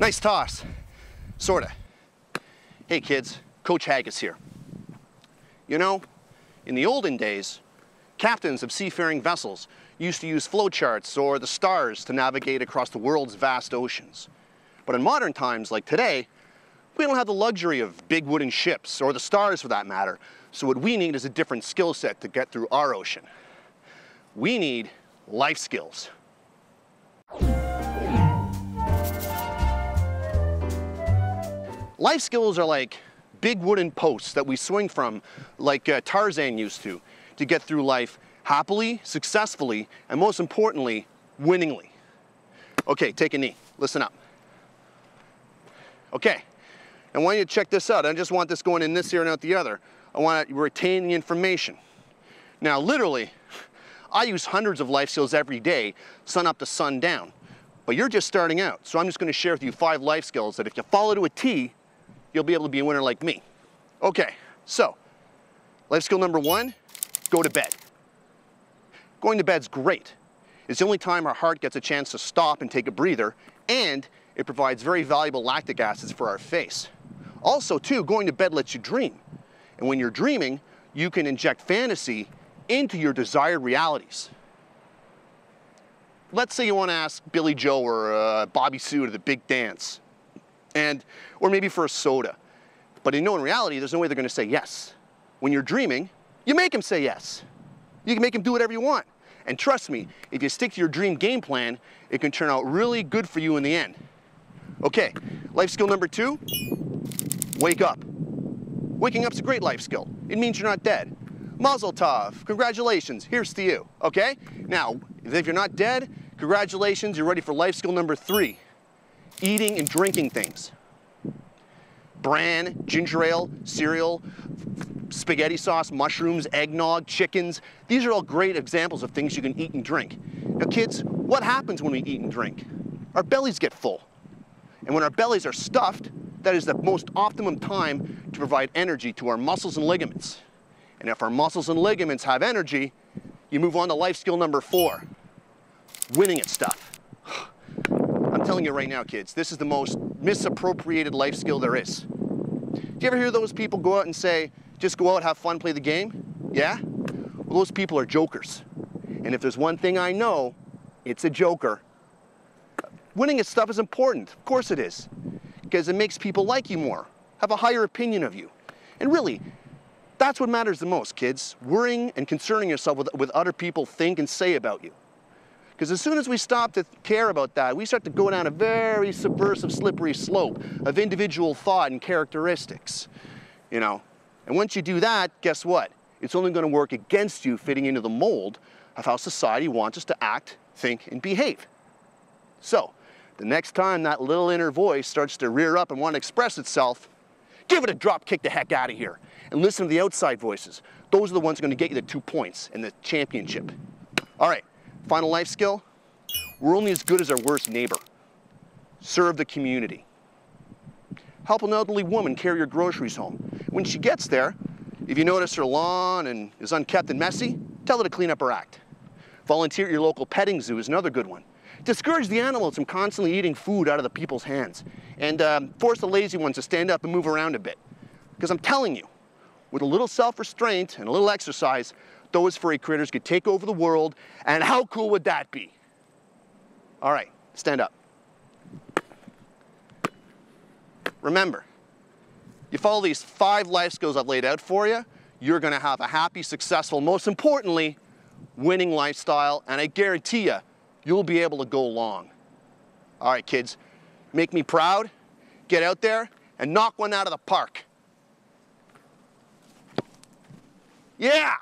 Nice toss. Sorta. Hey kids, Coach Haggis here. You know, in the olden days, captains of seafaring vessels used to use flowcharts or the stars to navigate across the world's vast oceans. But in modern times, like today, we don't have the luxury of big wooden ships, or the stars for that matter. So what we need is a different skill set to get through our ocean. We need life skills. Life skills are like big wooden posts that we swing from like Tarzan used to get through life happily, successfully, and most importantly, winningly. Okay, take a knee. Listen up. Okay, I want you to check this out. I just want this going in this ear and out the other. I want to retain the information. Now, literally, I use hundreds of life skills every day, sun up to sun down. But you're just starting out, so I'm just going to share with you 5 life skills that if you follow to a T, you'll be able to be a winner like me. Okay, so, life skill number 1, go to bed. Going to bed's great. It's the only time our heart gets a chance to stop and take a breather, and it provides very valuable lactic acids for our face. Also, too, going to bed lets you dream. And when you're dreaming, you can inject fantasy into your desired realities. Let's say you want to ask Billy Joe or Bobby Sue to the big dance, or maybe for a soda. But in reality, there's no way they're going to say yes. When you're dreaming, you make them say yes. You can make them do whatever you want. And trust me, if you stick to your dream game plan, it can turn out really good for you in the end. Okay, life skill number 2, wake up. Waking up's a great life skill. It means you're not dead. Mazel tov, congratulations, here's to you, okay? Now, if you're not dead, congratulations, you're ready for life skill number 3, eating and drinking things. Bran, ginger ale, cereal, spaghetti sauce, mushrooms, eggnog, chickens. These are all great examples of things you can eat and drink. Now kids, what happens when we eat and drink? Our bellies get full. And when our bellies are stuffed, that is the most optimum time to provide energy to our muscles and ligaments. And if our muscles and ligaments have energy, you move on to life skill number 4, winning at stuff. I'm telling you right now, kids, this is the most misappropriated life skill there is. Do you ever hear those people go out and say, just go out, have fun, play the game? Yeah? Well, those people are jokers. And if there's one thing I know, it's a joker. Winning at stuff is important. Of course it is. Because it makes people like you more, have a higher opinion of you. And really, that's what matters the most, kids. Worrying and concerning yourself with what other people think and say about you. Because as soon as we stop to care about that, we start to go down a very subversive, slippery slope of individual thought and characteristics. You know? And once you do that, guess what? It's only going to work against you fitting into the mold of how society wants us to act, think, and behave. So, the next time that little inner voice starts to rear up and want to express itself, give it a drop kick the heck out of here and listen to the outside voices. Those are the ones going to get you the 2 points and the championship. All right, final life skill. We're only as good as our worst neighbor. Serve the community. Help an elderly woman carry her groceries home. When she gets there, if you notice her lawn and is unkept and messy, tell her to clean up her act. Volunteer at your local petting zoo is another good one. Discourage the animals from constantly eating food out of the people's hands. And force the lazy ones to stand up and move around a bit. Because I'm telling you, with a little self-restraint and a little exercise, those furry critters could take over the world, and how cool would that be? All right, stand up. Remember, you follow these 5 life skills I've laid out for you, you're going to have a happy, successful, most importantly, winning lifestyle, and I guarantee you, you'll be able to go long. All right, kids, make me proud, get out there, and knock one out of the park. Yeah!